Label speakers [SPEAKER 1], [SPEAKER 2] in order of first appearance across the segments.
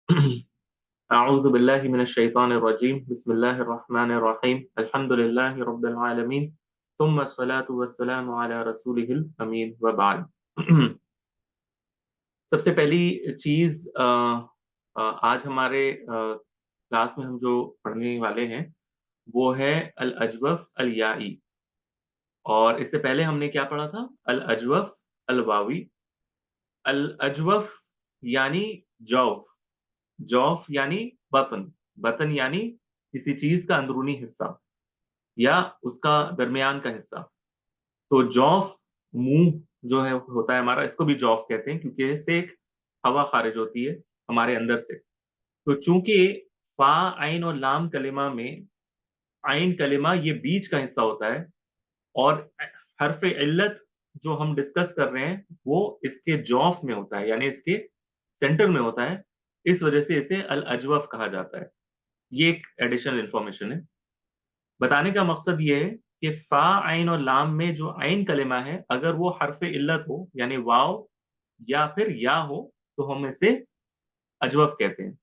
[SPEAKER 1] अऊज़ु बिल्लाहि मिनश शैतानिर रजीम बिस्मिल्लाहिर रहमानिर रहीम अल्हम्दुलिल्लाहि रब्बिल आलमीन सुम्मा अस्सलातु वस्सलामु अला रसूलिहिल अमीन व बाद। सबसे पहली चीज आज हमारे क्लास में हम जो पढ़ने वाले हैं वो है अल अजवफ अल याई। और इससे पहले हमने क्या पढ़ा था? अल अजवफ अल वावी। अल अजवफ यानी जौफ, जौफ यानी बतन, बतन यानी किसी चीज का अंदरूनी हिस्सा या उसका दरमियान का हिस्सा। तो जौफ मुंह जो है होता है हमारा, इसको भी जौफ कहते हैं क्योंकि इससे एक हवा खारिज होती है हमारे अंदर से। तो चूंकि फा आइन और लाम कलिमा में आइन कलिमा ये बीच का हिस्सा होता है और हरफ इल्लत जो हम डिस्कस कर रहे हैं वो इसके जौफ में होता है, यानी इसके सेंटर में होता है। इस वजह से इसे अल अजवफ कहा जाता है। ये एक एडिशनल इंफॉर्मेशन है। बताने का मकसद ये है कि फा आइन और लाम में जो आइन कलिमा है अगर वो हरफ इल्लत हो यानी वाव या फिर या हो तो हम इसे अजवफ कहते हैं।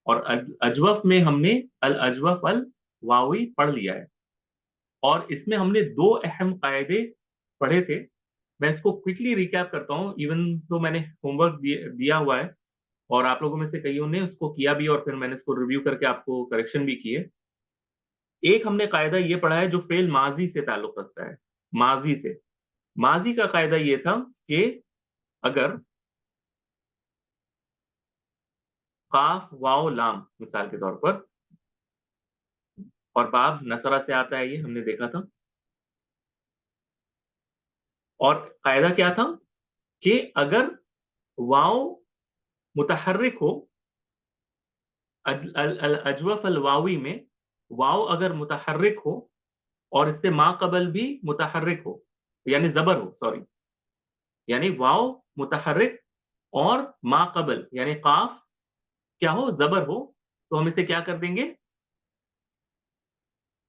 [SPEAKER 1] और अजवफ में हमने अल अजवफ अल वावी पढ़ लिया है और इसमें हमने दो अहम कायदे पढ़े थे। मैं इसको क्विकली रिकैप करता हूँ, इवन तो मैंने होमवर्क दिया हुआ है और आप लोगों में से कईयों ने उसको किया भी और फिर मैंने इसको रिव्यू करके आपको करेक्शन भी किए। एक हमने कायदा ये पढ़ा है जो फेल माजी से ताल्लुक रखता है। माजी से, माजी का कायदा ये था कि अगर काफ वाव लाम मिसाल के तौर पर, और बाब नसरा से आता है, ये हमने देखा था। और कायदा क्या था कि अगर वाव मुतहर्रिक हो, अल अजवफ अल वावी में वाव अगर मुतहर्रिक हो और इससे मा कबल भी मुतहर्रिक हो, यानी जबर हो, सॉरी, यानी वाव मुतहर्रिक और मा कबल यानी काफ क्या हो, जबर हो, तो हम इसे क्या कर देंगे?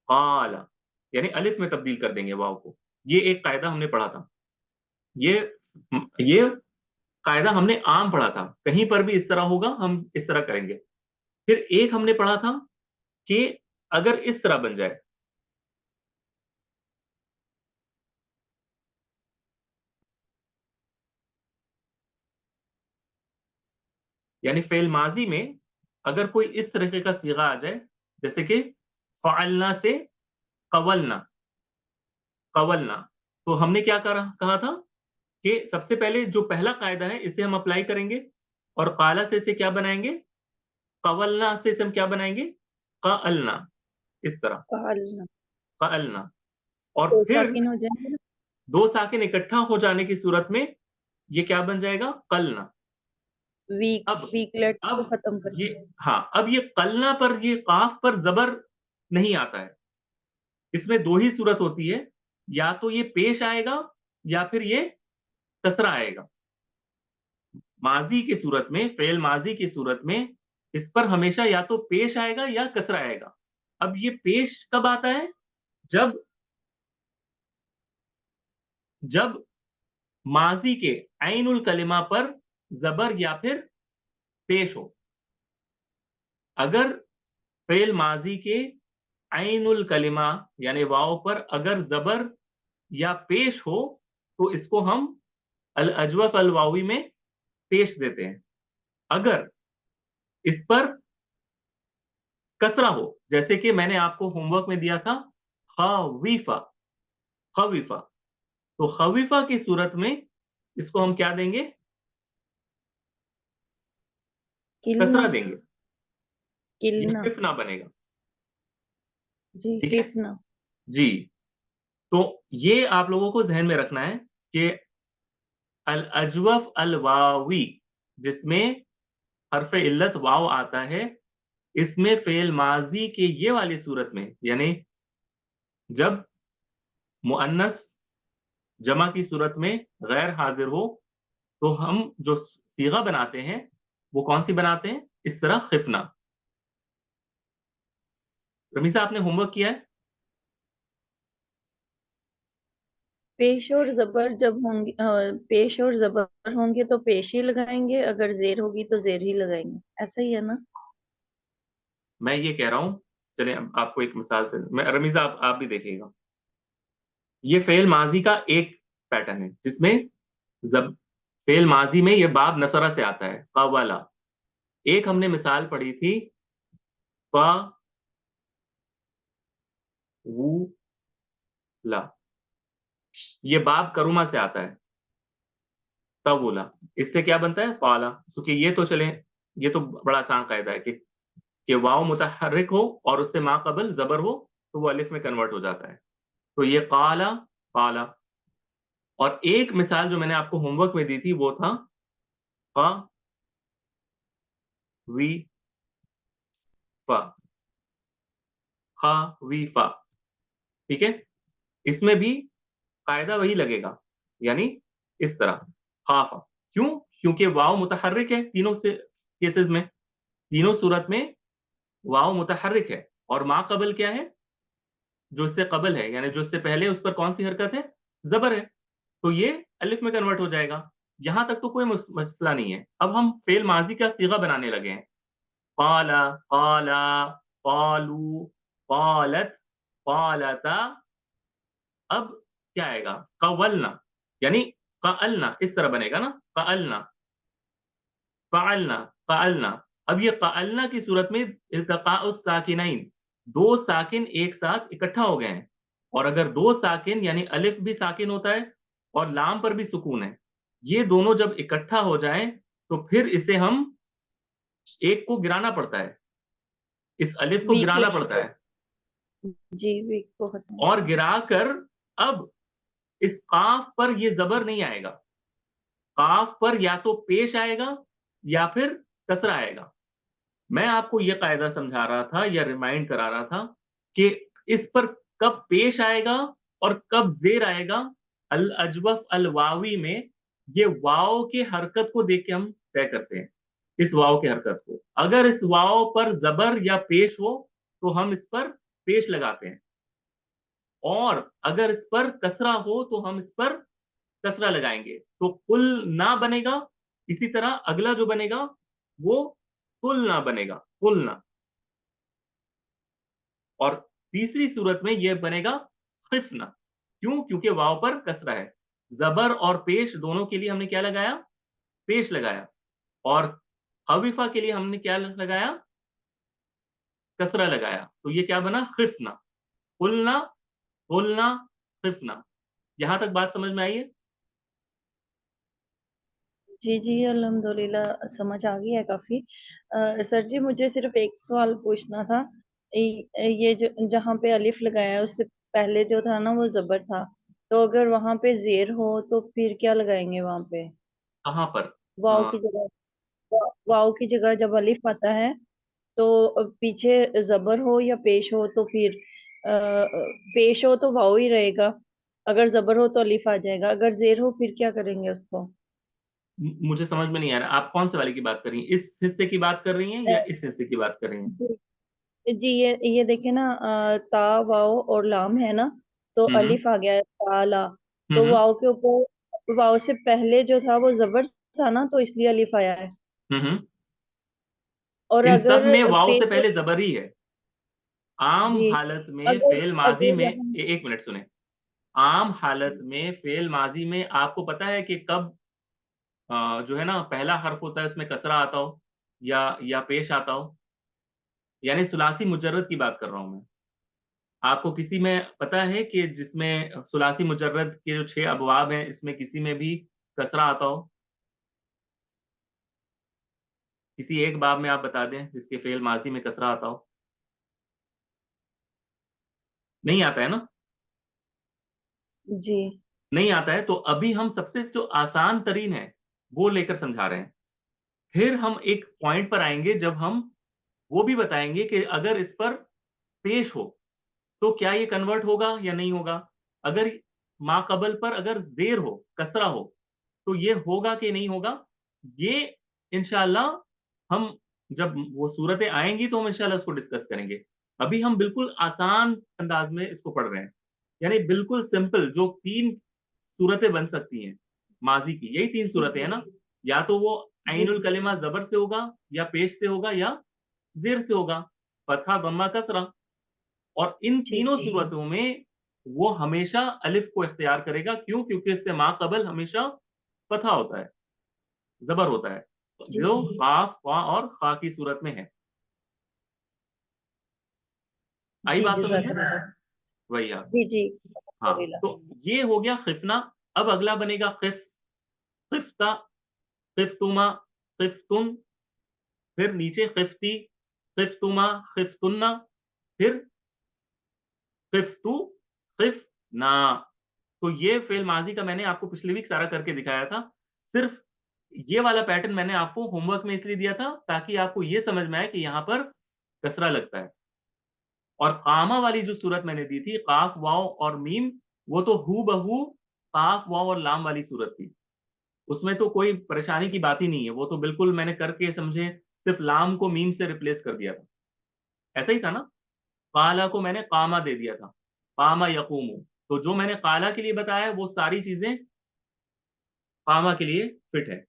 [SPEAKER 1] काला, यानी अलिफ में तब्दील कर देंगे वाव को। ये एक कायदा हमने पढ़ा था। ये ये कायदा हमने आम पढ़ा था, कहीं पर भी इस तरह होगा हम इस तरह करेंगे। फिर एक हमने पढ़ा था कि अगर इस तरह बन जाए, यानी फेल माजी में अगर कोई इस तरीके का सीगा आ जाए, जैसे कि फ़अलना से कवलना, कवलना, तो हमने क्या कहा था कि सबसे पहले जो पहला कायदा है इसे हम अप्लाई करेंगे और काला से इसे क्या बनाएंगे? कवलना से इसे हम क्या बनाएंगे? कअलना, इस तरह
[SPEAKER 2] कहलना।
[SPEAKER 1] कअलना। और
[SPEAKER 2] तो
[SPEAKER 1] फिर
[SPEAKER 2] साकिन हो जाएंगे ना।
[SPEAKER 1] दो साकिन इकट्ठा हो जाने की सूरत में ये क्या बन जाएगा? कलना।
[SPEAKER 2] वीक
[SPEAKER 1] अब
[SPEAKER 2] वीक लेटर को
[SPEAKER 1] अब
[SPEAKER 2] खत्म कर।
[SPEAKER 1] ये, हाँ, अब ये कलना पर, ये काफ पर जबर नहीं आता है। इसमें दो ही सूरत होती है, या तो ये पेश आएगा या फिर ये कसरा आएगा। माजी की सूरत में, फेल माजी की सूरत में इस पर हमेशा या तो पेश आएगा या कसरा आएगा। अब ये पेश कब आता है? जब जब माजी के आइनुल कलिमा पर जबर या फिर पेश हो। अगर फेल माजी के आइनुल कलिमा यानी वाव पर अगर जबर या पेश हो तो इसको हम अल अजवफ अल वावी में पेश देते हैं। अगर इस पर कसरा हो, जैसे कि मैंने आपको होमवर्क में दिया था खवीफा, खवीफा, तो खवीफा की सूरत में इसको हम क्या देंगे?
[SPEAKER 2] किलना।
[SPEAKER 1] कसरा देंगे, ये
[SPEAKER 2] किलना।
[SPEAKER 1] हिफ ना बनेगा।
[SPEAKER 2] जी
[SPEAKER 1] ठीक है
[SPEAKER 2] हिफना।
[SPEAKER 1] जी। तो ये आप लोगों को जहन में रखना है कि अल अजवफ अल वावी जिसमें हरफ इल्लत वाव आता है, इसमें फेल माजी के ये वाली सूरत में, यानी जब मुअन्नस जमा की सूरत में गैर हाजिर हो, तो हम जो सीगा बनाते हैं वो कौन सी बनाते हैं? इस तरह खिफना। रमीसा, आपने होमवर्क किया है?
[SPEAKER 2] पेश और ज़बर जब होंगे पेश और ज़बर होंगे तो पेश ही लगाएँगे, अगर ज़ेर होगी तो ज़ेर ही लगाएँगे, ऐसा ही है ना?
[SPEAKER 1] मैं ये कह रहा हूँ, चलिए आपको एक मिसाल से मैं रमीज़ा आप भी देखिएगा। ये फ़ेल माज़ी का एक पैटर्न है, जिसमें जब फ़ेल माज़ी में ये बाब नसरा से आता है, क़वला। एक हमने मिसाल पढ़ी थी, फ़ वू ला। ये बाब करुमा से आता है, तवुला। इससे क्या बनता है? क़ाला। क्योंकि ये तो चलें, ये तो बड़ा आसान कायदा है कि वाव मुतहर्रिक हो और उससे मा क़बल ज़बर हो, तो वो अलिफ में कन्वर्ट हो जाता है। तो ये क़ाला, क़ाला। और एक मिसाल जो मैंने आपको होमवर्क में दी थी, वो था फ़ वी फ़। ख़ वी फ़। ठीक है? इसमें भी कायदा वही लगेगा, यानी इस तरह, ख़ाफ़। क्यों? क्योंकि वाव मुतहर्रिक है तीनों से केसेज़ में। तीनों सूरत में वाव मुतहर्रिक है और मा क़बल क्या है? जो इससे क़बल है, यानी जो इससे पहले उस पर कौन-सी हरकत है? ज़बर है। तो ये अलिफ में कन्वर्ट हो जाएगा। यहाँ तक तो कोई मसला नहीं है। अब हम फ़ेल माज़ी का सीगा बनाने लगे हैं। क़ाला, क़ाला, क़ालू, क़ालत, क़ालता। अब क्या आएगा? क़वलना, यानी क़अलना इस तरह बनेगा ना, क़अलना, फ़अलना, क़अलना। अब ये क़अलना की सूरत में इल्तिक़ाउस साकिनैन, 2 साकिन एक साथ इकट्ठा हो गए हैं। और अगर 2 साकिन यानी अलिफ भी साकिन होता है और लाम पर भी सुकून है। ये दोनों जब इकट्ठा हो जाएँ, तो फिर इसे हम एक को गिराना पड़ता है। इस अलिफ को
[SPEAKER 2] वीक
[SPEAKER 1] गिराना पड़ता
[SPEAKER 2] लगा
[SPEAKER 1] है
[SPEAKER 2] जी, वीक को खत्म
[SPEAKER 1] और
[SPEAKER 2] करना।
[SPEAKER 1] गिराकर अब इस काफ पर ये ज़बर नहीं आएगा। काफ पर या तो पेश आएगा या फिर कसरा आएगा। मैं आपको ये कायदा समझा रहा था या रिमाइंड करा रहा था कि इस पर कब पेश आएगा और कब ज़ेर आएगा, अल अजवफ़ अल वावी में ये वाव की हरकत को देख के हम तय करते हैं, इस वाव की हरकत को। अगर इस वाव पर ज़बर या पेश हो, तो हम इस पर पेश लगाते हैं और अगर इस पर कसरा हो, तो हम इस पर कसरा लगाएँगे। तो कुल ना बनेगा, इसी तरह अगला जो बनेगा, वो कुल ना बनेगा, कुल ना। और तीसरी सूरत में ये बनेगा खिफ़ना। क्यों? क्योंकि वाव पर कसरा है। ज़बर और पेश दोनों के लिए हमने क्या लगाया? पेश लगाया और ख़वीफ़ा के लिए हमने क्या लगाया? कसरा लगाया। तो ये क्या बना? खिफ़ना। कुलना, कुलना, खिफ़ना। यहाँ तक बात समझ में आई है?
[SPEAKER 2] जी, जी, अल्हम्दुलिल्लाह समझ आ गई है काफ़ी। सर जी मुझे सिर्फ़ एक सवाल पूछना था। ये जो जहाँ पे अलिफ़ लगाया है उससे पहले जो था ना वो ज़बर था। तो अगर वहाँ पे ज़ेर हो तो फिर क्या लगाएँगे वहाँ पे?
[SPEAKER 1] कहाँ पर?
[SPEAKER 2] वाव
[SPEAKER 1] अ,
[SPEAKER 2] की जगह वाव की जगह जब अलिफ़ आता है तो पीछे ज़बर हो या पेश हो तो फिर पेश हो तो वाव ही रहेगा। अगर ज़बर हो तो अलिफ़ आ जाएगा। अगर ज़ेर हो फिर क्या करेंगे उसको?
[SPEAKER 1] मुझे समझ में नहीं आ रहा, आप कौन-से वाले की बात कर रही हैं? इस हिस्से की बात कर रही हैं
[SPEAKER 2] अ,
[SPEAKER 1] या इस हिस्से की बात कर रही हैं?
[SPEAKER 2] जी। जी, ये देखिए ना ता, वाव और लाम है ना, तो
[SPEAKER 1] हुँ, हुँ।
[SPEAKER 2] अलिफ आ गया है ताला,
[SPEAKER 1] हुँ,
[SPEAKER 2] तो
[SPEAKER 1] हुँ।
[SPEAKER 2] वाव के ऊपर वाव से पहले जो था वो ज़बर था ना, तो इसलिए अलिफ आया है।
[SPEAKER 1] हुँ, हुँ।
[SPEAKER 2] और
[SPEAKER 1] इन सब
[SPEAKER 2] अगर
[SPEAKER 1] में वाव से
[SPEAKER 2] पेश
[SPEAKER 1] पहले ज़बर ही है। आम
[SPEAKER 2] जी,
[SPEAKER 1] हालत में
[SPEAKER 2] अगर
[SPEAKER 1] फ़ेल माज़ी
[SPEAKER 2] अगर
[SPEAKER 1] में
[SPEAKER 2] हम
[SPEAKER 1] 1 मिनट सुनें। आम हालत में फ़ेल माज़ी में आपको पता है कि कब जो है ना पहला हर्फ होता है उसमें कसरा आता हो या पेश आता हो? यानी सुलासी मुजर्रद की बात कर रहा हूँ मैं। आपको किसी में पता है कि जिसमें सुलासी मुजर्रद के जो 6 अबवाब हैं, इसमें किसी में भी कसरा आता हो? किसी एक बाब में आप बता दें जिसके फ़ेल माज़ी में कसरा आता हो? नहीं आता है ना?
[SPEAKER 2] जी,
[SPEAKER 1] नहीं आता है तो अभी हम सबसे जो आसान तरीन है, वो लेकर समझा रहे हैं। फिर हम एक पॉइंट पर आएँगे जब हम वो भी बताएँगे कि अगर इस पर पेश हो, तो क्या ये कन्वर्ट होगा या नहीं होगा? अगर मा कबल पर अगर ज़ेर हो, कसरा हो, तो ये होगा कि नहीं होगा? ये इंशाअल्लाह हम जब वो सूरतें आएँगी तो हम इंशाअल्लाह उसको डिस्कस करेंगे। अभी हम बिल्कुल आसान अंदाज़ में इसको पढ़ रहे हैं। यानी बिल्कुल सिंपल जो 3 सूरतें बन सकती हैं माजी की, यही 3 सूरतें हैं ना, या तो वो
[SPEAKER 2] जी,
[SPEAKER 1] ऐनुल कलिमा ज़बर से होगा, या पेश से होगा, या ज़ेर से होगा, फ़तहा, दम्मा, कसरा। और इन
[SPEAKER 2] ठीक
[SPEAKER 1] तीनों
[SPEAKER 2] है।
[SPEAKER 1] सूरतों में वो हमेशा अलिफ को इख्तियार करेगा, क्यों? क्योंकि इससे मा कबल हमेशा फ़तहा होता है, ज़बर होता है,
[SPEAKER 2] जी,
[SPEAKER 1] जो क़ाफ़, क़ा और ख़ा की सूरत में है। आई
[SPEAKER 2] जी,
[SPEAKER 1] बात समझ में?
[SPEAKER 2] जज़ाकल्लाह।
[SPEAKER 1] वही आप।
[SPEAKER 2] जी, जी,
[SPEAKER 1] हाँ,
[SPEAKER 2] अल्हम्दुलिल्लाह।
[SPEAKER 1] तो ये हो गया ख़िफ़ना। अब अगला बनेगा ख़िफ़, ख़िफ़्ता, ख़िफ़्तुमा, ख़िफ़्तुम, फिर नीचे ख़िफ़्ती, ख़िफ़्तुमा, ख़िफ़्तुन्ना, फिर ख़िफ़्तु, ख़िफ़्ना। तो ये फ़िल माज़ी का मैंने आपको पिछली वीक सारा करके दिखाया था। सिर्फ़ ये वाला पैटर्न मैंने आपको होमवर्क में इसलिए दिया था, ताकि आपको ये समझ में आए कि यहाँ पर कसरा लगता है। और क़ामा वाली जो सूरत मैंने दी थी, क़ाफ़, वाव और मीम, वो तो हूबहू क़ाफ़, वाव और लाम वाली सूरत थी। उसमें तो कोई परेशानी की बात ही नहीं है, वो तो बिल्कुल मैंने करके समझे सिर्फ़ लाम को मीम से रिप्लेस कर दिया था। ऐसा ही था ना? क़ाला को मैंने क़ामा दे दिया था, क़ामा यक़ूमु। तो जो मैंने क़ाला के लिए बताया है, वो सारी चीज़ें क़ामा के लिए फिट है।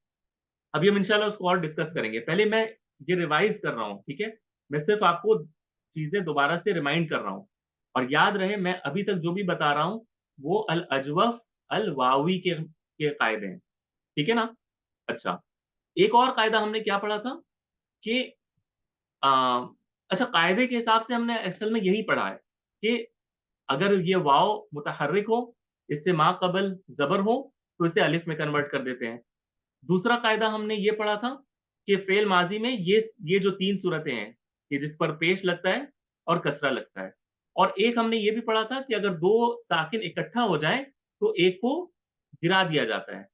[SPEAKER 1] अभी हम इंशाअल्लाह उसको और डिस्कस करेंगे। पहले मैं ये रिवाइज़ कर रहा हूँ, ठीक है? मैं सिर्फ़ आपको चीज़ें दोबारा से रिमाइंड कर रहा हूँ। और याद रहे, मैं अभी तक जो भी बता रहा हूँ, वो अल-अजवफ़ अल-वावी के कायदे हैं, ठीक है ना? अच्छा, एक और कायदा हमने क्या पढ़ा था कि अ, अच्छा, कायदे के हिसाब से हमने असल में यही पढ़ा है कि अगर ये वाव मुतहर्रिक हो, इससे मा क़बल ज़बर हो, तो इसे अलिफ में कन्वर्ट कर देते हैं। दूसरा कायदा हमने ये पढ़ा था कि फ़ेल माज़ी में ये जो 3 सूरतें हैं, कि जिस पर पेश लगता है और कसरा लगता है। और एक हमने ये भी पढ़ा था कि अगर 2 साकिन इकट्ठा हो जाएँ, तो एक को गिरा दिया जाता है।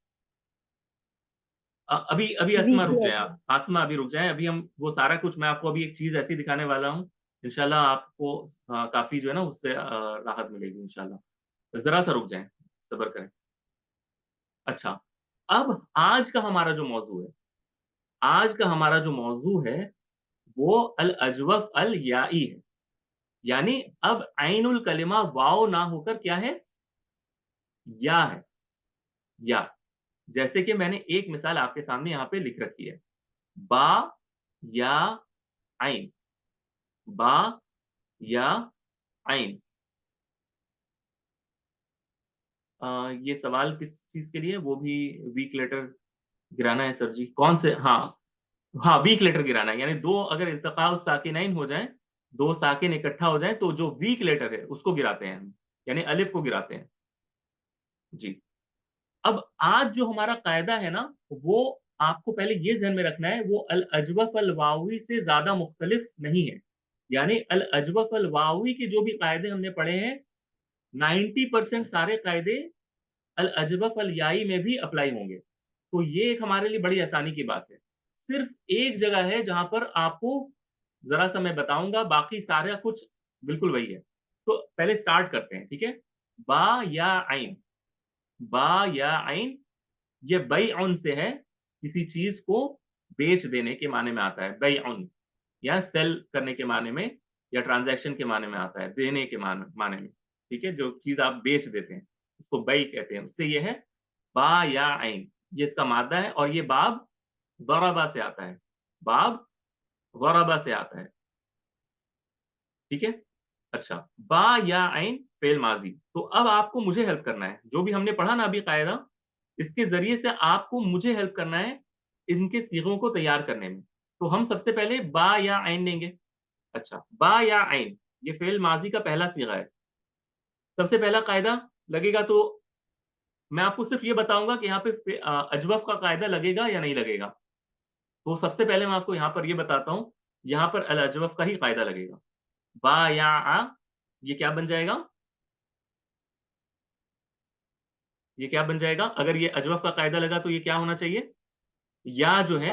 [SPEAKER 1] अभी अभी
[SPEAKER 2] वी
[SPEAKER 1] अस्मा रुक
[SPEAKER 2] के
[SPEAKER 1] जाएँ आप, आसमा अभी रुक जाएँ, अभी हम वो सारा कुछ मैं आपको अभी एक चीज़ ऐसी दिखाने वाला हूँ, इंशाअल्लाह आपको काफ़ी जो है ना उससे राहत मिलेगी इंशाअल्लाह। ज़रा-सा रुक जाएँ, सब्र करें। अच्छा, अब आज का हमारा जो मौज़ू है, आज का हमारा जो मौज़ू है, वो अल-अजवफ़ अल-याई है। यानी अब ऐनुल कलिमा वाव ना होकर क्या है? या है, या। जैसे कि मैंने एक मिसाल आपके सामने यहाँ पे लिख रखी है। बा, या, ऐन, बा, या, ऐन। ये सवाल किस चीज़ के लिए है? वो भी वीक लेटर गिराना है सर जी। कौन से? हाँ, हाँ, वीक लेटर गिराना है, यानी 2 अगर इल्तिक़ा साकिनैन हो जाएँ, 2 साकिन इकट्ठा हो जाएँ, तो जो वीक लेटर है, उसको गिराते हैं हम, यानी अलिफ को गिराते हैं। जी। अब आज जो हमारा कायदा है ना, वो आपको पहले ये ज़हन में रखना है, वो अल-अजवफ़ अल-वावी से ज़्यादा मुख्तलिफ नहीं है। यानी अल-अजवफ़ अल-वावी के जो भी कायदे हमने पढ़े हैं, 90% सारे कायदे अल-अजवफ़ अल-याई में भी अप्लाई होंगे। तो ये एक हमारे लिए बड़ी आसानी की बात है। सिर्फ़ एक जगह है जहाँ पर आपको ज़रा-सा मैं बताऊँगा, बाकी सारा कुछ बिल्कुल वही है। तो पहले स्टार्ट करते हैं, ठीक है? बा या ऐन, बा या ऐन, ये बैउन से है, किसी चीज़ को बेच देने के माने में आता है, बैउन, या सेल करने के माने में, या ट्रांज़ैक्शन के माने में आता है, देने के माने में, ठीक है? जो चीज़ आप बेच देते हैं, इसको बै कहते हैं। उससे ये है बा या ऐन, ये इसका मादा है, और ये बाब ज़रबा से आता है, बाब ज़रबा से आता है, ठीक है? अच्छा, बा या ऐन फ़ेल माज़ी। तो अब आपको मुझे हेल्प करना है, जो भी हमने पढ़ा ना अभी कायदा, इसके ज़रिए से आपको मुझे हेल्प करना है, इनके सीगों को तैयार करने में। तो हम सबसे पहले बा या ऐन लेंगे। अच्छा, बा या ऐन, ये फ़ेल माज़ी का पहला सीगा है। सबसे पहला कायदा लगेगा, तो मैं आपको सिर्फ़ ये बताऊँगा कि यहाँ पे अजवफ़ का कायदा लगेगा या नहीं लगेगा। तो सबसे पहले मैं आपको यहाँ पर ये बताता हूँ, यहाँ पर अल-अजवफ़ का ही कायदा लगेगा। बा या ये क्या बन जाएगा? ये क्या बन जाएगा? अगर ये अजवफ़ का कायदा लगा, तो ये क्या होना चाहिए? या जो है,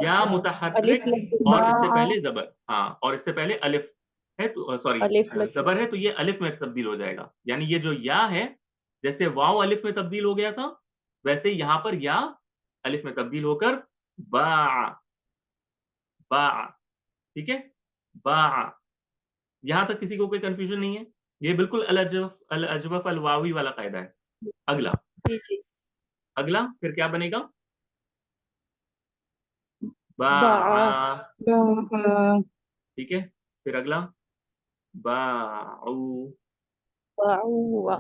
[SPEAKER 1] या
[SPEAKER 2] अलिफ
[SPEAKER 1] मुतहर्रिक,
[SPEAKER 2] लग
[SPEAKER 1] और इससे
[SPEAKER 2] बा
[SPEAKER 1] पहले ज़बर, हाँ, और इससे पहले अलिफ है, तो सॉरी,
[SPEAKER 2] अलिफ लग
[SPEAKER 1] ज़बर है, तो ये अलिफ में तब्दील हो जाएगा। यानी ये जो या है, जैसे वाव अलिफ में तब्दील हो गया था, वैसे ही यहाँ पर या अलिफ में तब्दील होकर बा, बा, ठीक है? बा। यहाँ तक किसी को कोई कन्फ्यूज़न नहीं है? ये बिल्कुल अल-अजवफ़ अल-वावी वाला कायदा है। अगला,
[SPEAKER 2] जी, जी।
[SPEAKER 1] अगला फिर क्या बनेगा? बा।
[SPEAKER 2] बा
[SPEAKER 1] ठीक है, फिर अगला बाऊ।
[SPEAKER 2] बाउवा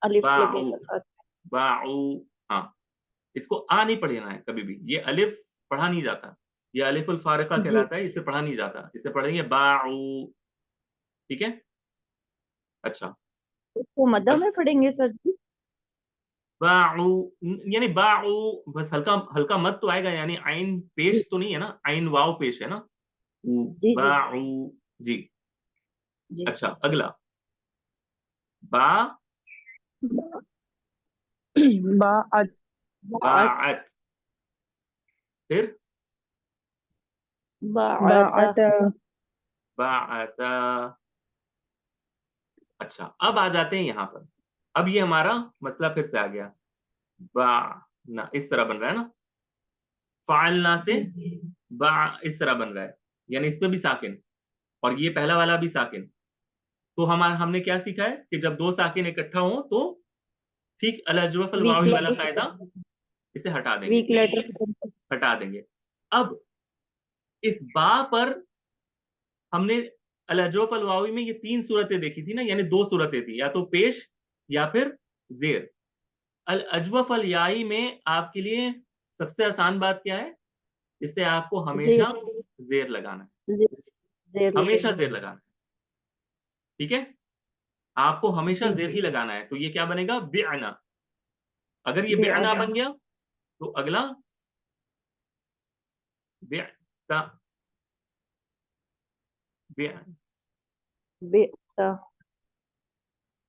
[SPEAKER 2] अलिफ
[SPEAKER 1] बाऊ।
[SPEAKER 2] लगेगा साथ में।
[SPEAKER 1] बाऊ। हाँ, इसको आ नहीं पढ़ना है कभी भी, ये अलिफ पढ़ा नहीं जाता, ये अलिफुल फारिका
[SPEAKER 2] जी,
[SPEAKER 1] कहलाता है, इसे पढ़ा नहीं जाता, इसे पढ़ेंगे बाऊ। ठीक है। अच्छा।
[SPEAKER 2] इसको मद्दा
[SPEAKER 1] अग,
[SPEAKER 2] में पढ़ेंगे सर जी?
[SPEAKER 1] बाऊ, यानी बाऊ, बस हल्का हल्का मत तो आएगा, यानी आइन
[SPEAKER 2] जी,
[SPEAKER 1] पेश तो नहीं है ना, आइन वाव पेश है ना।
[SPEAKER 2] जी, जी,
[SPEAKER 1] बाऊ। जी।
[SPEAKER 2] जी।
[SPEAKER 1] अच्छा, अगला बा।
[SPEAKER 2] बाअत बाअत
[SPEAKER 1] बाअत। फिर
[SPEAKER 2] बाअता
[SPEAKER 1] बाअता। अच्छा, अब आ जाते हैं यहाँ पर। अब ये हमारा मसला फिर से आ गया। बा ना इस तरह बन रहा है ना, फ़अलना से
[SPEAKER 2] जी,
[SPEAKER 1] बा इस तरह बन रहा है, यानी इसमें भी साकिन, और ये पहला वाला भी साकिन। तो हमने क्या सीखा है कि जब दो साकिन इकट्ठा हो तो ठीक अल अजवफ अल
[SPEAKER 2] वीक
[SPEAKER 1] वावी वाला कायदा,
[SPEAKER 2] लेटर
[SPEAKER 1] इसे हटा देंगे,
[SPEAKER 2] वीक लेटर
[SPEAKER 1] हटा देंगे। अब इस बा पर हमने अल अजवफ अल वावी में ये तीन सूरतें देखी थी ना, यानी दो सूरतें थी, या तो पेश या फिर ज़ेर। अल अजवफ अल याई में आपके लिए सबसे आसान बात क्या है? इससे आपको
[SPEAKER 2] ज़ेर
[SPEAKER 1] हमेशा ज़ेर लगाना है,
[SPEAKER 2] ज़ेर ज़ेर
[SPEAKER 1] हमेशा
[SPEAKER 2] लगेगा।
[SPEAKER 1] ज़ेर लगाना है। ठीक है? आपको हमेशा
[SPEAKER 2] जी,
[SPEAKER 1] ज़ेर ही लगाना है, तो ये क्या बनेगा? बिअना। अगर ये बिअना
[SPEAKER 2] बिअना
[SPEAKER 1] बन गया, तो अगला बिअता। बिअ।
[SPEAKER 2] बिअता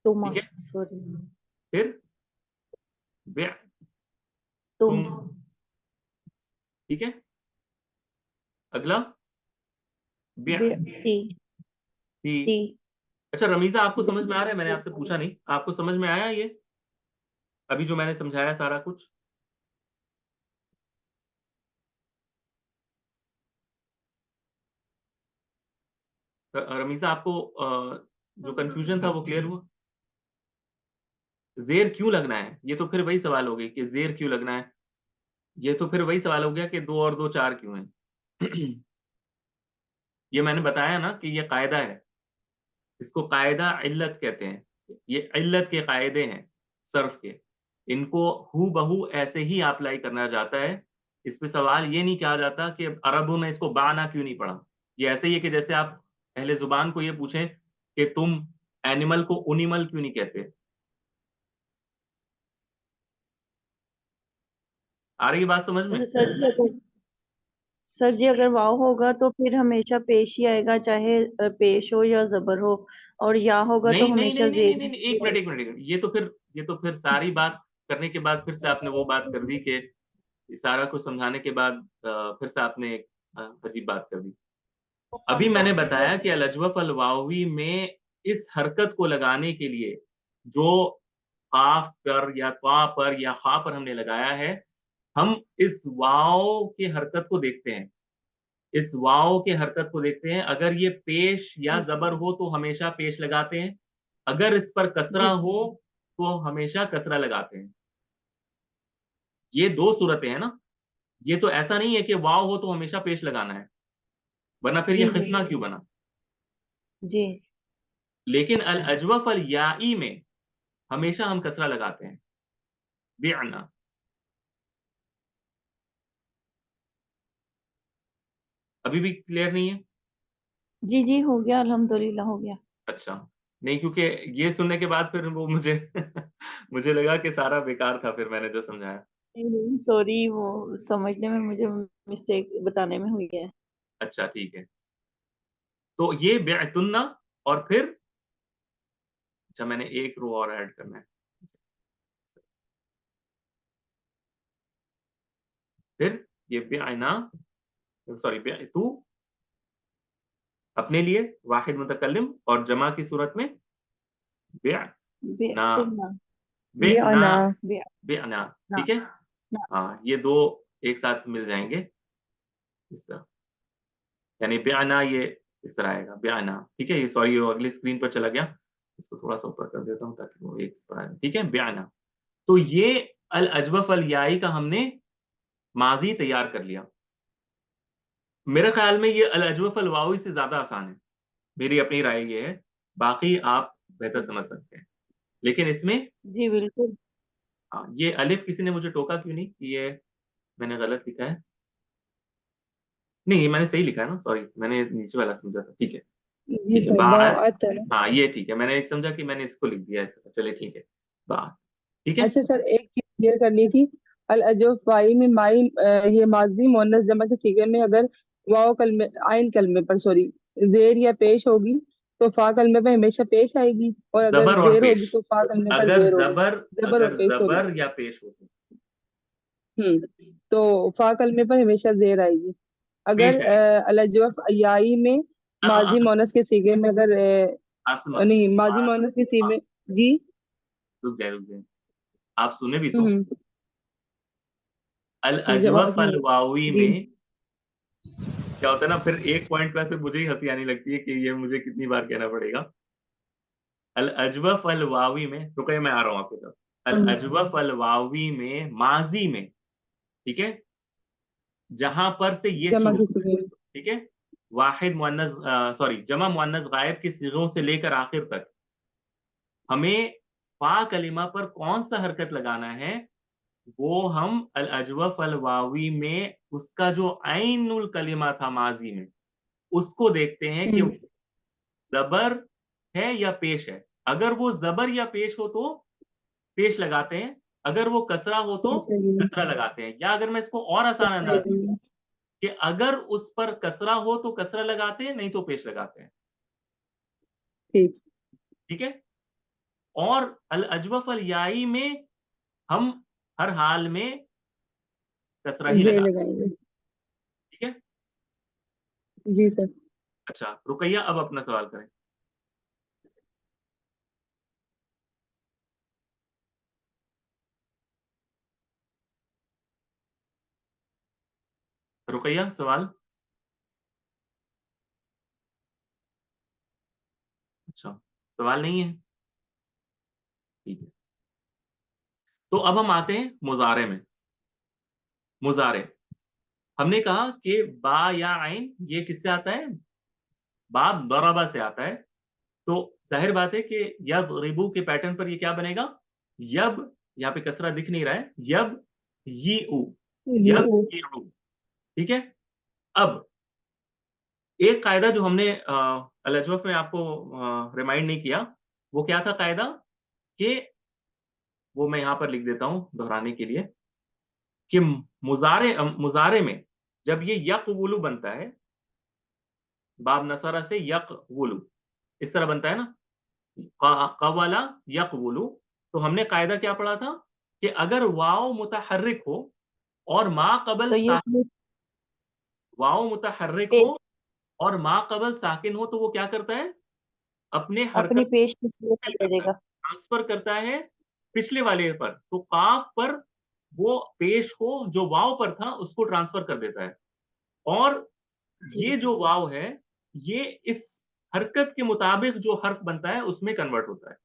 [SPEAKER 2] तुमा
[SPEAKER 1] ठीक है?
[SPEAKER 2] सॉरी
[SPEAKER 1] फिर बिअ
[SPEAKER 2] तुम
[SPEAKER 1] तुम। ठीक है? अगला बिअ
[SPEAKER 2] बिअती
[SPEAKER 1] ती।
[SPEAKER 2] ती
[SPEAKER 1] अच्छा रमीज़ा, आपको समझ में आ रहा है? मैंने आपसे
[SPEAKER 2] बिअती
[SPEAKER 1] पूछा नहीं, आपको समझ में आया ये? अभी जो मैंने समझाया सारा कुछ? रमीज़ा, आपको जो कन्फ्यूज़न था वो क्लियर हुआ? ज़ेर क्यों लगना है? ये तो फिर वही सवाल हो गई कि ज़ेर क्यों लगना है? ये तो फिर वही सवाल हो गया कि 2 और 2 4 क्यों हैं? ये मैंने बताया ना कि ये कायदा है, इसको कायदा इल्लत कहते हैं। ये इल्लत के कायदे हैं सर्फ़ के। इनको हूबहू ऐसे ही अप्लाई करना जाता है। इस पे सवाल ये नहीं किया जाता कि अरबों ने इसको बाना क्यों नहीं पढ़ा? ये ऐसे ही है कि जैसे आप अहले ज़ुबान को ये पूछें कि तुम एनिमल को एनिमल क्यों नहीं कहते? आ रही है बात समझ में?
[SPEAKER 2] सर जी अगर वाव होगा तो फिर हमेशा पेश ही आएगा, चाहे पेश हो या ज़बर हो, और या होगा तो
[SPEAKER 1] नहीं, नहीं,
[SPEAKER 2] हमेशा
[SPEAKER 1] नहीं, नहीं, नहीं,
[SPEAKER 2] ज़ेर
[SPEAKER 1] नहीं, नहीं,
[SPEAKER 2] ही
[SPEAKER 1] एक मिनट,
[SPEAKER 2] आएगा।
[SPEAKER 1] एक मिनट, एक मिनट। ये तो फिर सारी बात करने के बाद फिर से आपने वो बात कर दी कि सारा कुछ समझाने के बाद फिर से आपने एक अजीब बात कर दी। अभी मैंने बताया कि अल-अजवफ़ अल-वावी में इस हरकत को लगाने के लिए जो क़ाफ़ पर या ता पर या ख़ा पर हमने लगाया है, हम इस वाव की हरकत को देखते हैं। इस वाव की हरकत को देखते हैं, अगर ये पेश या
[SPEAKER 2] जी,
[SPEAKER 1] ज़बर हो तो हमेशा पेश लगाते हैं, अगर इस पर कसरा
[SPEAKER 2] जी,
[SPEAKER 1] हो तो हमेशा कसरा लगाते हैं। ये 2 सूरतें हैं ना, ये तो ऐसा नहीं है कि वाव हो तो हमेशा पेश लगाना है, वरना फिर ये
[SPEAKER 2] जी, जी,
[SPEAKER 1] ख़िस्ना क्यों बना?
[SPEAKER 2] जी,
[SPEAKER 1] लेकिन अल-अजवफ़ अल-याई में हमेशा हम कसरा लगाते हैं, बिअना। अभी भी क्लियर नहीं है?
[SPEAKER 2] जी, जी, हो गया अल्हम्दुलिल्लाह हो गया।
[SPEAKER 1] अच्छा, नहीं, क्योंकि ये सुनने के बाद फिर वो मुझे मुझे लगा कि सारा बेकार था फिर मैंने जो समझाया।
[SPEAKER 2] नहीं, नहीं, सॉरी वो समझने में मुझे मिस्टेक बताने में हुई है।
[SPEAKER 1] अच्छा, ठीक है। तो ये बिअतुन्ना, और फिर अच्छा, मैंने एक रो और ऐड करना है। फिर ये बिअना, सॉरी बिअतु अपने लिए वाहिद मुतकल्लिम, और जमा की सूरत में बिअना,
[SPEAKER 2] बिअतुन्ना
[SPEAKER 1] बिअना,
[SPEAKER 2] बिअना बिअना
[SPEAKER 1] बिअना, ठीक है? हाँ, ये 2 एक साथ मिल जाएँगे इस तरह, यानी बिअना ये इस तरह आएगा, बिअना, ठीक है? ये सॉरी, ये अगली स्क्रीन पर चला गया। इसको थोड़ा-सा ऊपर कर देता हूँ ताकि वो एक पर आए, ठीक है? बिअना। तो ये अल अजवफ अल याई का हमने माजी तैयार कर लिया। मेरे ख्याल में ये अल अजवफ अल वावी से ज्यादा आसान है, मेरी अपनी राय ये है, बाकी आप बेहतर समझ सकते हैं। लेकिन इसमें
[SPEAKER 2] जी बिल्कुल।
[SPEAKER 1] हाँ, ये अलिफ किसी ने मुझे टोका क्यों नहीं कि ये मैंने गलत लिखा है? नहीं, ये मैंने सही लिखा है ना, सॉरी, मैंने नीचे वाला समझा था। ठीक है,
[SPEAKER 2] जी
[SPEAKER 1] ठीक है,
[SPEAKER 2] सर,
[SPEAKER 1] बात।
[SPEAKER 2] बहुत है।
[SPEAKER 1] हाँ, ये ठीक है, मैंने एक समझा कि मैंने इसको लिख दिया ऐसा, चलिए ठीक है, बात ठीक है।
[SPEAKER 3] अच्छा सर, एक चीज क्लियर करनी थी। अल अजव फाई में माई ये माजी मुअन्नस जमा के सीगे में अगर वाव कलमे आइन कलमे पर सॉरी जेर या पेश होगी तो फा कलमे पर हमेशा पेश आएगी, और अगर
[SPEAKER 1] जबर और
[SPEAKER 3] जेर
[SPEAKER 1] पेश,
[SPEAKER 3] होगी तो फा कलमे पर
[SPEAKER 1] अगर
[SPEAKER 3] जेर होगी।
[SPEAKER 1] जबर,
[SPEAKER 3] जबर और
[SPEAKER 1] अगर
[SPEAKER 3] पेश, सॉरी।
[SPEAKER 1] जबर या पेश हो तो
[SPEAKER 3] हम्म। तो फा कलमे पर हमेशा जेर आएगी।
[SPEAKER 1] पेश
[SPEAKER 3] अगर
[SPEAKER 1] आएगा।
[SPEAKER 3] अल अजवफ याई में माजी मुअन्नस के सीगे में अगर
[SPEAKER 1] आसमा,
[SPEAKER 3] नहीं, माजी मुअन्नस के
[SPEAKER 1] आसमा,
[SPEAKER 3] सीगे। जी।
[SPEAKER 1] रुक जाए, रुक जाए, आप सुने भी तो।
[SPEAKER 3] हम्म।
[SPEAKER 1] अल
[SPEAKER 3] जवाब
[SPEAKER 1] अजवफ
[SPEAKER 3] जी।
[SPEAKER 1] अल वावी
[SPEAKER 3] जी।
[SPEAKER 1] में क्या होता है ना, फिर एक पॉइंट पे फिर मुझे ही हंसी आने लगती है कि ये मुझे कितनी बार कहना पड़ेगा। अल अजवफ अल वावी में, रुको मैं आ रहा हूँ आपकी तरफ। अल अजवफ अल वावी में माजी में, ठीक है, जहां पर से ये
[SPEAKER 3] जमा
[SPEAKER 1] शुरू
[SPEAKER 3] के
[SPEAKER 1] होता है,
[SPEAKER 3] सीगे।
[SPEAKER 1] ठीक है, वाहिद मुअन्नस, सॉरी, जमा मुअन्नस गायब के सिगों से लेकर आखिर तक हमें फा कलिमा पर कौन सा हरकत लगाना है, वो हम अल अजवफ अल वावी में उसका जो आइनुल कलिमा था माजी में, उसको देखते हैं कि
[SPEAKER 3] हम्म।
[SPEAKER 1] जबर है या पेश है। अगर वो जबर या पेश हो तो पेश लगाते हैं, अगर वो कसरा हो तो
[SPEAKER 3] ठीक है जी।
[SPEAKER 1] कसरा लगाते हैं। या अगर मैं इसको और आसान
[SPEAKER 3] बस
[SPEAKER 1] अंदाज में
[SPEAKER 3] सही।
[SPEAKER 1] कि अगर उस पर कसरा हो तो कसरा लगाते हैं, नहीं तो पेश लगाते हैं।
[SPEAKER 3] ठीक।
[SPEAKER 1] ठीक है, और अल अजवफ अल याई में हम हर हाल में कसरा ही
[SPEAKER 3] जेर
[SPEAKER 1] लगाते हैं।
[SPEAKER 3] लगाएंगे।
[SPEAKER 1] ठीक है।
[SPEAKER 3] जी सर।
[SPEAKER 1] अच्छा रुकैया, अब अपना सवाल करें। रुकैया, सवाल। अच्छा, सवाल नहीं है, ठीक है। तो अब हम आते हैं मुजारे में। मुजारे, हमने कहा कि बा या आइन ये किससे आता है? बाब दरबा से आता है। तो जाहिर बात है कि यब रिबू के पैटर्न पर ये क्या बनेगा? यब, यहाँ पे कसरा दिख नहीं रहा है, यब ये ऊ,
[SPEAKER 3] ये
[SPEAKER 1] यब
[SPEAKER 3] ओ।
[SPEAKER 1] ये ऊ। ठीक है। अब एक कायदा जो हमने अल अजवफ में आपको रिमाइंड नहीं किया, वो क्या था कायदा? कि वो मैं यहां पर लिख देता हूं दोहराने के लिए, कि मुजारे में जब ये यकवुलु बनता है, बाब नसरा से यकवुलु, इस तरह बनता है ना, कवला यकवुलु। तो हमने कायदा क्या पढ़ा था कि अगर वाव मुतहर्रिक हो और मा कबल
[SPEAKER 2] तो ये
[SPEAKER 1] वाव मुतहर्रिक
[SPEAKER 2] पे,
[SPEAKER 1] हो और मा कबल साकिन हो, तो वो क्या करता है? अपने
[SPEAKER 2] अपनी
[SPEAKER 1] हरकत
[SPEAKER 2] पेश पिछले कर दे
[SPEAKER 1] करता है,
[SPEAKER 2] देगा।
[SPEAKER 1] ट्रांसफर करता है पिछले वाले पर। तो काफ पर वो पेश को जो वाव पर था उसको ट्रांसफर कर देता है, और
[SPEAKER 2] जी
[SPEAKER 1] ये जो वाव है ये इस हरकत के मुताबिक जो हर्फ बनता है उसमें कन्वर्ट होता है।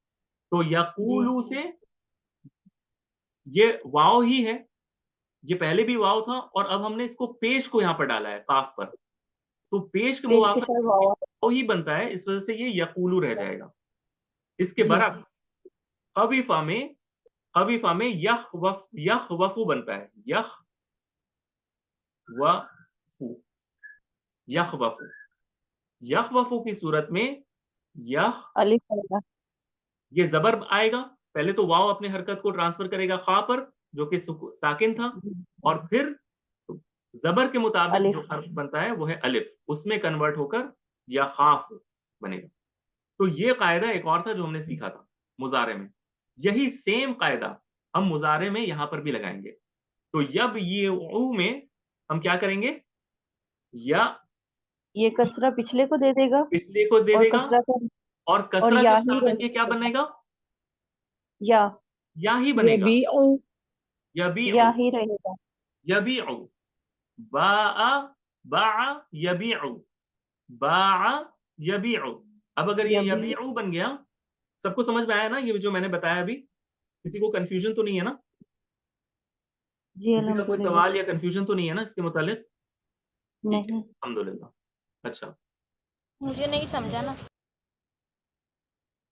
[SPEAKER 1] तो
[SPEAKER 2] जी
[SPEAKER 1] यकूलू से ये वाव ही है, ये पहले भी वाव था और अब हमने इसको पेश को यहां पर डाला है काफ पर, तो पेश के
[SPEAKER 2] पेश के
[SPEAKER 1] मुवाफिक
[SPEAKER 2] साथ वाव।
[SPEAKER 1] वाव ही बनता है, इस वजह से ये यकूलू रह जाएगा। इसके
[SPEAKER 2] जी
[SPEAKER 1] बरक्स खवीफा में, खवीफा में यह वफू बनता है, यह वफू, यह वफू। यह वफू की सूरत में यह,
[SPEAKER 2] अलिफ आएगा।
[SPEAKER 1] ये जबर आएगा, पहले तो वाव अपने हरकत को ट्रांसफर करेगा खा पर जो कि साकिन था,
[SPEAKER 2] जी,
[SPEAKER 1] और फिर जबर के मुताबिक जो
[SPEAKER 2] अलिफ।
[SPEAKER 1] हर्फ बनता है वो है अलिफ, उसमें कन्वर्ट होकर या खाफ बनेगा। तो ये कायदा एक और था जो हमने सीखा था मुजारे में। यही सेम कायदा हम मुजारे में यहां पर भी लगाएंगे। तो यब ये ऊ में हम क्या करेंगे? या
[SPEAKER 2] ये कसरा पिछले को दे देगा,
[SPEAKER 1] पिछले को दे
[SPEAKER 2] और
[SPEAKER 1] देगा,
[SPEAKER 2] कसरा का,
[SPEAKER 1] और
[SPEAKER 2] और
[SPEAKER 1] कसरा
[SPEAKER 2] या
[SPEAKER 1] जब
[SPEAKER 2] ही
[SPEAKER 1] साकिन के क्या
[SPEAKER 2] रहेगा।
[SPEAKER 1] बनेगा?
[SPEAKER 2] या
[SPEAKER 1] या ही
[SPEAKER 3] ये
[SPEAKER 1] बनेगा।
[SPEAKER 3] B O.
[SPEAKER 1] यबीउ,
[SPEAKER 2] या ही रहेगा।
[SPEAKER 1] यबीउ, बाआ, बाआ यबीउ, बाआ यबीउ। अब अगर ये
[SPEAKER 2] या भी।
[SPEAKER 1] यबीउ बन गया, सबको समझ में आया ना ये जो मैंने बताया अभी? किसी को कंफ्यूजन तो नहीं है ना?
[SPEAKER 2] जी
[SPEAKER 1] किसी का कोई
[SPEAKER 2] अल्हम्दुलिल्लाह।
[SPEAKER 1] सवाल या कंफ्यूजन तो नहीं है ना इसके मुतालिक? ठीक है,
[SPEAKER 2] नहीं,
[SPEAKER 1] अल्हम्दुलिल्लाह। अच्छा,
[SPEAKER 4] मुझे नहीं समझा ना।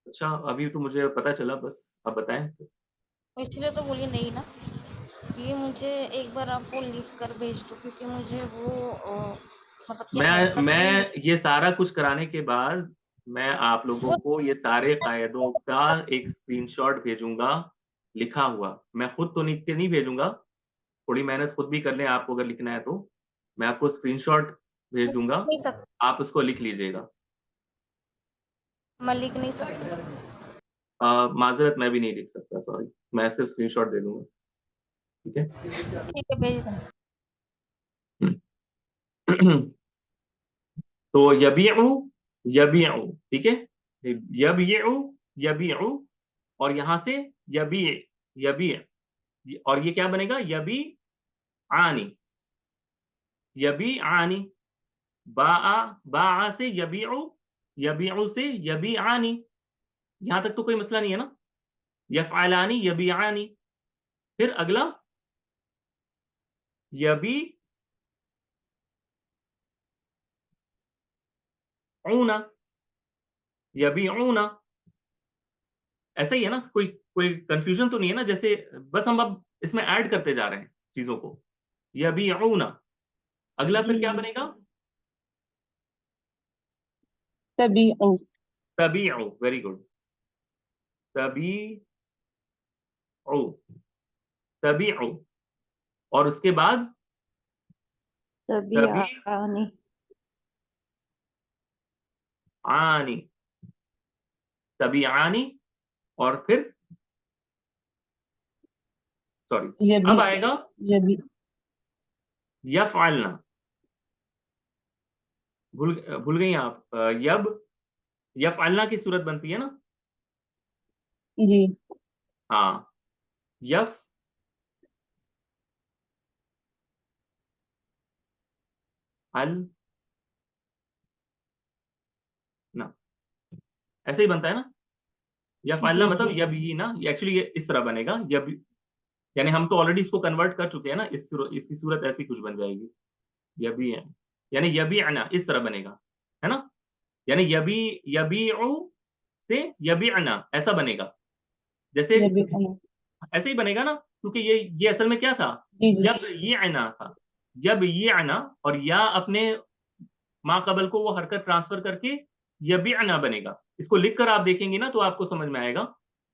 [SPEAKER 1] अच्छा अभी तो मुझे पता चला बस, आप बताएँ?
[SPEAKER 4] इसलिए तो बोलिए नहीं ना। ये मुझे एक बार आप वो लिख कर भेज दो, क्योंकि मुझे वो मतलब कि हरकत नहीं है।
[SPEAKER 1] मैं ये सारा कुछ कराने के बाद मैं आप लोगों
[SPEAKER 4] वो
[SPEAKER 1] को ये सारे कायदों का एक स्क्रीनशॉट भेजूँगा, लिखा हुआ। मैं खुद तो लिख के नहीं भेजूँगा, थोड़ी मेहनत खुद भी कर लें आपको अगर लिखना है तो। मैं आपको स्क्रीनशॉट भेज
[SPEAKER 4] मैं लिख
[SPEAKER 1] दूँगा,
[SPEAKER 4] नहीं सकती।
[SPEAKER 1] आप उसको लिख लीजिएगा।
[SPEAKER 4] मैं लिख नहीं सकती।
[SPEAKER 1] माज़रत मैं भी नहीं लिख सकता, सॉरी। मैं सिर्फ़ स्क्रीनशॉट दे दूँगा, ठीक है?
[SPEAKER 4] ठीक है, भेज दो।
[SPEAKER 1] हुँ। तो यबीउ, यबीउ, ठीक है? यबीउ, यबीउ और यहाँ से यबी, यबी और ये क्या बनेगा? यबीआनी, यबीआनी। बाआ, बाआ से यबीउ, यबीउ से यबीआनी। यहाँ तक तो कोई मसला नहीं है ना? यफ़अलानी, यबीआनी। फिर अगला यबीऊना, यबीऊना। ऐसा ही है ना? कोई कोई कन्फ्यूज़न तो नहीं है ना? जैसे बस हम अब इसमें ऐड करते जा रहे हैं चीज़ों को। यबीऊना, अगला
[SPEAKER 2] जी।
[SPEAKER 1] फिर क्या बनेगा?
[SPEAKER 3] तबीउ,
[SPEAKER 1] तबीउ, वेरी गुड। तबीउ, तबीउ और उसके बाद तबी
[SPEAKER 2] तबीआनी।
[SPEAKER 1] आनी, तबीआनी और फिर सॉरी,
[SPEAKER 3] यबी,
[SPEAKER 1] अब आएगा
[SPEAKER 3] यबी,
[SPEAKER 1] यफ़अलना। भूल गई आप? यफ़अलना की सूरत बनती है ना?
[SPEAKER 3] जी,
[SPEAKER 1] हाँ, यफ़अलना, ऐसे ही बनता है ना? यफ़अलना
[SPEAKER 2] जी,
[SPEAKER 1] मतलब
[SPEAKER 2] जी।
[SPEAKER 1] यबयीना, ये एक्चुअली ये इस तरह बनेगा। यानी हम तो ऑलरेडी इसको कन्वर्ट कर चुके हैं ना, इसकी सूरत ऐसी कुछ बन जाएगी। यबी यानी यबीअना इस तरह बनेगा, है ना? यानी यबीउ से यबीअना ऐसा बनेगा। जैसे
[SPEAKER 3] यबी,
[SPEAKER 1] ऐसे ही बनेगा ना, क्योंकि ये असल में क्या था?
[SPEAKER 3] जी जी,
[SPEAKER 1] यबयीअना था। यबयीअना और या अपने मा कबल को वो हरकत ट्रांसफर करके यबीअना बनेगा। इसको लिखकर आप देखेंगे ना तो आपको समझ में आएगा।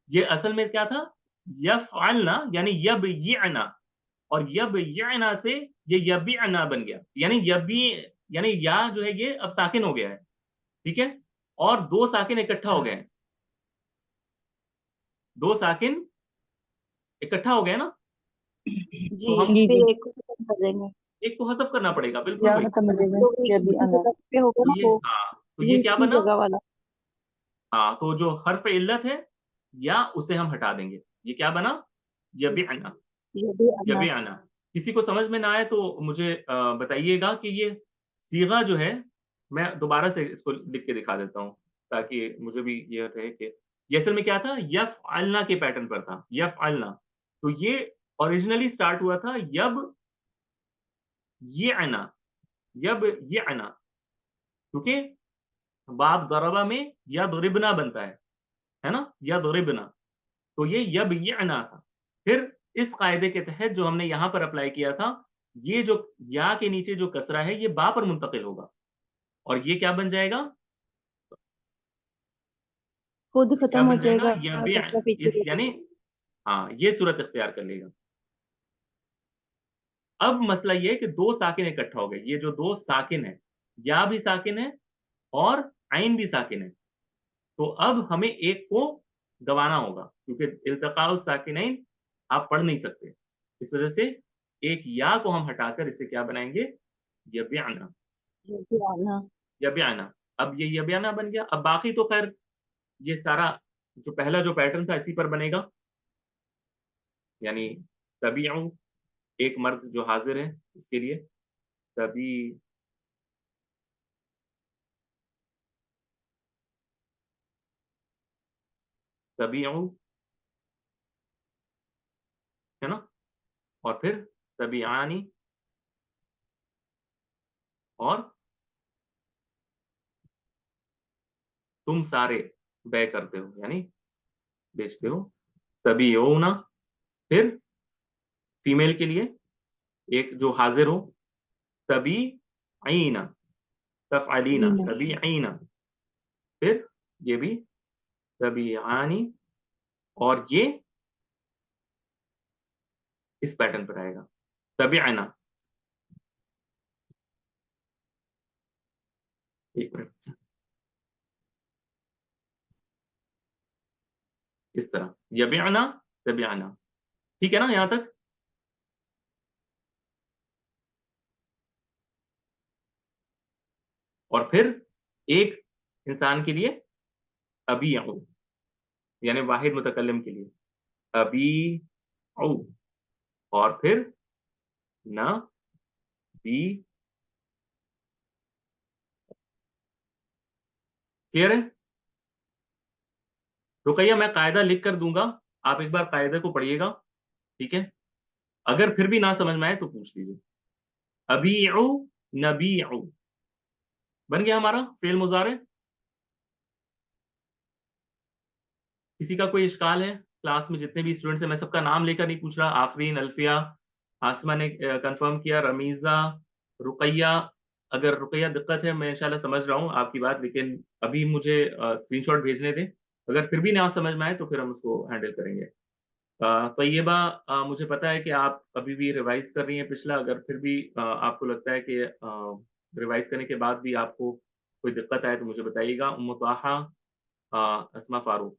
[SPEAKER 1] ये असल में क्या था? यफ़अलना यानी यबयीअना और यबयअना से ये यबिअना बन गया। यानी या जो है ये अब साकिन हो गया है, ठीक है? और 2 साकिन इकट्ठा हो गए हैं। 2 साकिन इकट्ठा हो गए ना,
[SPEAKER 2] जी,
[SPEAKER 1] तो हम
[SPEAKER 3] जी जी,
[SPEAKER 2] फिर एक को खत्म कर देंगे।
[SPEAKER 1] एक को हज़फ करना पड़ेगा, बिल्कुल
[SPEAKER 3] या
[SPEAKER 1] वही।
[SPEAKER 3] खत्म हो जाएगा,
[SPEAKER 2] जो एक
[SPEAKER 3] यबी
[SPEAKER 2] की
[SPEAKER 3] अना,
[SPEAKER 2] जगह पे होगा
[SPEAKER 1] तो
[SPEAKER 2] ना
[SPEAKER 1] ये
[SPEAKER 2] वो,
[SPEAKER 1] हाँ, तो ये क्या
[SPEAKER 2] दूसरी
[SPEAKER 1] बना?
[SPEAKER 2] जगह वाला।
[SPEAKER 1] हाँ, तो जो हर्फ इल्लत है या उसे हम हटा देंगे। ये क्या बना? यबिअना,
[SPEAKER 2] ये भी आना।
[SPEAKER 1] यबिअना। किसी को समझ में ना आए तो मुझे बताइएगा कि ये सीगा जो है, मैं दोबारा से इसको लिख के दिखा देता हूँ, ताकि मुझे भी ये रहे कि ये असल में क्या था? यफ़अलना के पैटर्न पर था, यफ़अलना। तो ये ओरिजिनली स्टार्ट हुआ था यबयअना, यबयअना, क्योंकि बाब ज़रबा में यज़रिबना बनता है ना? यज़रिबना, तो ये यबयअना था। फिर इस कायदे के तहत जो हमने यहाँ पर अप्लाई किया था, ये जो या के नीचे जो कसरा है, ये बा पर मुंतकिल होगा और ये क्या बन जाएगा?
[SPEAKER 2] खुद
[SPEAKER 1] ये क्या
[SPEAKER 2] खत्म हो
[SPEAKER 1] बन जाएगा?
[SPEAKER 2] जाएगा,
[SPEAKER 1] यबि
[SPEAKER 2] कचरा पीछे
[SPEAKER 1] इस
[SPEAKER 2] रह
[SPEAKER 1] यानी
[SPEAKER 2] जाएगा।
[SPEAKER 1] हाँ, ये सूरत इख्तियार कर लेगा। अब मसला ये है कि 2 साकिन इकट्ठा हो गए। ये जो 2 साकिन है, या भी साकिन है और आइन भी साकिन है। तो अब हमें एक को गँवाना होगा, क्योंकि इल्तिक़ाउ साकिनैन आप पढ़ नहीं सकते। इस वजह से एक या को हम हटाकर इसे क्या बनाएँगे? यबिअना,
[SPEAKER 2] ये भी आना।
[SPEAKER 1] यबिअना। अब ये यबिअना बन गया। अब बाकी तो ख़ैर ये सारा जो पहला जो पैटर्न था इसी पर बनेगा। यानी तबीउ, एक मर्द जो हाज़िर है उसके लिए तबी तबीउ है ना? और फिर तबियानी, और तुम सारे बै करते हो यानी बेचते हो। तबीऊना, फिर फीमेल के लिए एक जो हाजिर हो, तबीईना, तफअलीना,
[SPEAKER 3] ईना
[SPEAKER 1] तबीईना, फिर ये भी तबीआनी, और ये इस पैटर्न पर आएगा, तबीअना। एक मिनट, इस तरह यबिअना, तबिअना। ठीक है ना यहां तक? और फिर एक इंसान के लिए अबीउ, यानी वाहिद मुतकल्लिम के लिए अबीउ, और फिर न बी। क्लियर है? रुकैया, मैं कायदा लिख कर दूंगा, आप एक बार कायदे को पढ़िएगा, ठीक है? अगर फिर भी ना समझ में आए तो पूछ लीजिए। अबीउ, नबीउ बन गया हमारा फेल मुजारे। किसी का कोई इश्काल है? क्लास में जितने भी स्टूडेंट्स हैं, मैं सबका नाम लेकर नहीं पूछ रहा। आफरीन, अल्फिया, आसमा ने कंफर्म किया, रमीजा, रुकैया। अगर रुकैया दिक्कत है, मैं इंशाल्लाह समझ रहा हूँ आपकी बात, लेकिन अभी मुझे स्क्रीनशॉट भेजने दें। अगर फिर भी ना समझ में आए तो फिर हम उसको हैंडल करेंगे। तैयबा, मुझे पता है कि आप अभी भी रिवाइज कर रही हैं पिछला। अगर फिर भी आपको लगता है कि रिवाइज करने के बाद भी आपको कोई दिक्कत आए तो मुझे बताइएगा। उम्मु ताहा, अस्मा फारूक।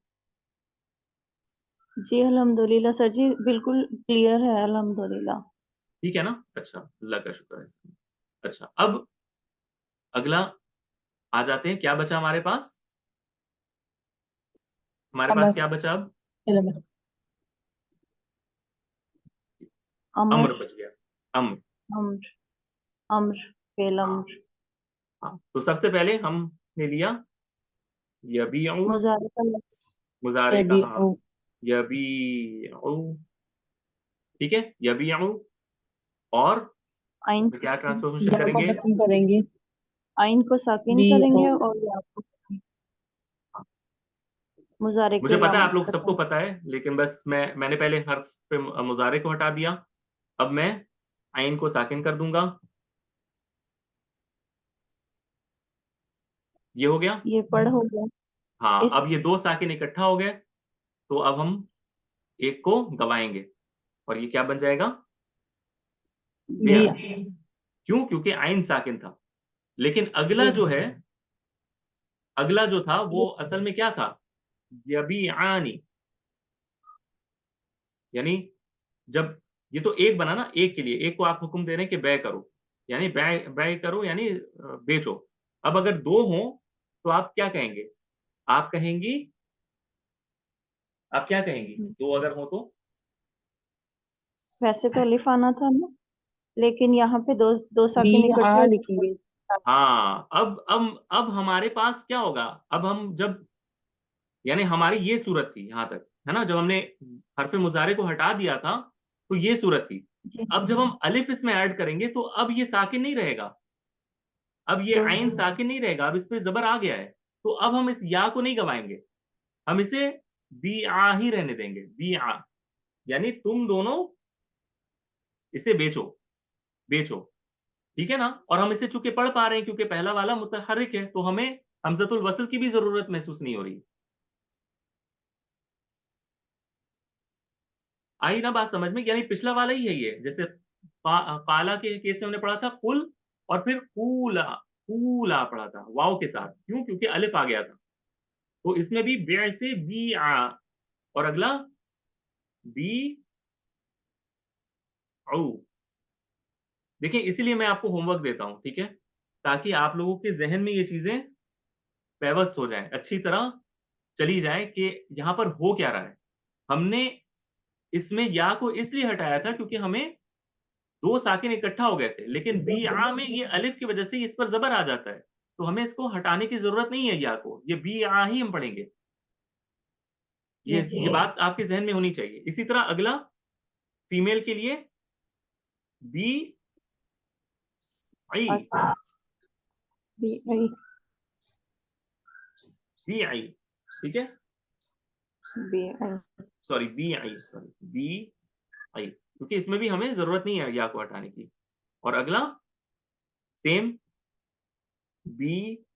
[SPEAKER 2] जी अल्हम्दुलिल्लाह सर जी, बिल्कुल क्लियर है अल्हम्दुलिल्लाह।
[SPEAKER 1] ठीक है ना? अच्छा, अल्लाह का शुक्र है इसमें। अच्छा, अब अगला आ जाते हैं। क्या बचा हमारे पास? हमारे पास
[SPEAKER 3] अमर
[SPEAKER 1] क्या बचा अब?
[SPEAKER 3] इलम
[SPEAKER 2] अमर,
[SPEAKER 1] अम्र बच गया। अम्र।
[SPEAKER 2] अम्र, अम्र, फेल
[SPEAKER 1] हाँ
[SPEAKER 2] अम्र,
[SPEAKER 1] हाँ, तो सबसे पहले हमने लिया यबीउ,
[SPEAKER 2] मुज़ारे का लफ्ज़,
[SPEAKER 1] मुजारे का,
[SPEAKER 3] एबी
[SPEAKER 1] हाँ,
[SPEAKER 3] ओ
[SPEAKER 1] यबीउ। ठीक है, यबीउ, और
[SPEAKER 2] आइन
[SPEAKER 1] इसमें क्या ट्रांसफॉर्मेशन
[SPEAKER 3] या को
[SPEAKER 1] करेंगे?
[SPEAKER 3] खत्म करेंगे
[SPEAKER 2] आइन को साकिन
[SPEAKER 3] बी ओ
[SPEAKER 2] करेंगे और या को मुज़ारे
[SPEAKER 1] मुझे
[SPEAKER 2] के
[SPEAKER 1] पता है
[SPEAKER 2] अलाम
[SPEAKER 1] आप लोग सबको
[SPEAKER 2] करते
[SPEAKER 1] पता है, लेकिन बस मैंने पहले हर्फ पे मुजारे को हटा दिया। अब मैं आइन को साकिन कर दूंगा। ये हो गया।
[SPEAKER 2] ये पढ़ हो गया।
[SPEAKER 1] हाँ,
[SPEAKER 2] इस
[SPEAKER 1] अब ये दो साकिन इकट्ठा हो गए, तो अब हम एक को गवाएंगे, और ये क्या बन जाएगा?
[SPEAKER 3] बी
[SPEAKER 1] बेअ। क्यों? क्योंकि आइन साकिन था। लेकिन अगला
[SPEAKER 2] जी
[SPEAKER 1] जो है, अगला जो था वो असल में क्या था? यबीआनी, यानी जब ये तो एक बना ना, एक के लिए, एक को आप हुक्म दे रहे हैं कि बै करो, यानी बै बै करो, यानी बेचो। अब अगर दो हो तो आप क्या कहेंगे? आप कहेंगी, आप क्या कहेंगी दो अगर हो तो?
[SPEAKER 2] वैसे तो अलिफ आना था ना, लेकिन यहाँ पे दो दो
[SPEAKER 3] बी
[SPEAKER 2] साकिन इकट्ठे
[SPEAKER 3] हाँ
[SPEAKER 2] हो
[SPEAKER 3] लिखेंगे
[SPEAKER 2] गए।
[SPEAKER 1] हाँ, अब हमारे पास क्या होगा? अब हम जब, यानी हमारी ये सूरत थी यहां तक, है ना? जब हमने हरफ मुजारे को हटा दिया था तो ये सूरत थी।
[SPEAKER 2] जी
[SPEAKER 1] अब जब हम अलिफ इसमें ऐड करेंगे तो अब ये साकिन नहीं रहेगा, अब ये
[SPEAKER 2] तो
[SPEAKER 1] आइन साकिन नहीं रहेगा, अब इस पे जबर आ गया है। तो अब हम इस या को नहीं गवाएंगे, हम इसे बी आ ही रहने देंगे। बी आ, यानी तुम दोनों इसे बेचो, बेचो। ठीक है ना? और हम इसे चूंकि पढ़ पा रहे हैं क्योंकि पहला वाला मुतहर्रिक है, तो हमें हमजतुल वस्ल की भी जरूरत महसूस नहीं हो रही। आई ना बात समझ में? यानी पिछला वाला ही है ये। जैसे काला के केस में हमने पढ़ा था कुल, और फिर कूला, कूला पढ़ा था वाव के साथ। क्यों? क्योंकि अलिफ आ गया था। तो इसमें भी बे से बी आ, और अगला बी औ। देखिए, इसीलिए मैं आपको होमवर्क देता हूं, ठीक है? ताकि आप लोगों के जहन में ये चीजें व्यवस्थ हो जाएं, अच्छी तरह चली जाए कि यहां पर हो क्या रहा है। हमने इसमें या को इसलिए हटाया था क्योंकि हमें दो साकिन इकट्ठा हो गए थे, लेकिन बी आ में ये अलिफ की वजह से इस पर जबर आ जाता है, तो हमें इसको हटाने की जरूरत नहीं है। या को ये बी आ ही हम पढ़ेंगे। ये
[SPEAKER 2] जी
[SPEAKER 1] ये बात आपके जहन में होनी चाहिए। इसी तरह अगला फीमेल के लिए B I,
[SPEAKER 3] BI
[SPEAKER 1] B I, ठीक है,
[SPEAKER 3] BI
[SPEAKER 1] sorry B I, sorry B I, क्योंकि इसमें भी हमें जरूरत नहीं है या को हटाने की। और अगला सेम बी,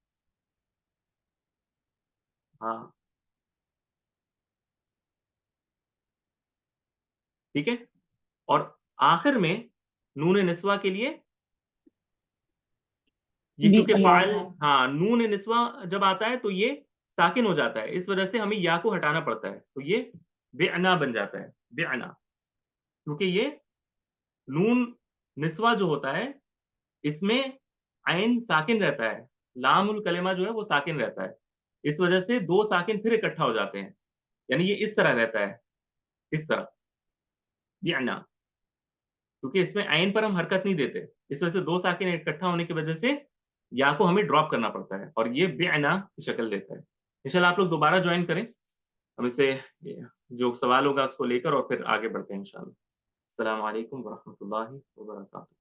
[SPEAKER 1] हाँ ठीक है। और आखिर में नून निस्वा के लिए ये, क्योंकि
[SPEAKER 3] BI
[SPEAKER 1] फाइल, हाँ नून निस्वा जब आता है तो ये साकिन हो जाता है, इस वजह से हमें या को हटाना पड़ता है, तो ये बेअना बन जाता है, बेअना, क्योंकि ये नून निस्वा जो होता है इसमें आइन साकिन रहता है, लामुल कलेमा जो है वो साकिन रहता है, इस वजह से दो साकिन फिर इकट्ठा हो जाते हैं, यानी ये इस तरह रहता है, इस तरह बेअना, क्योंकि इसमें आइन पर हम हरकत नहीं देते, इस वजह से दो साकिन इकट्ठा होने की वजह से या को हमें ड्रॉप करना पड़ता है और ये बेअना की शक्ल लेता है। इंशाल्लाह आप लोग दोबारा ज्वाइन करें, हम इससे जो सवाल होगा उसको लेकर और फिर आगे बढ़ते हैं इंशाल्लाह। अस्सलाम वालेकुम व रहमतुल्लाहि व बरकातहू।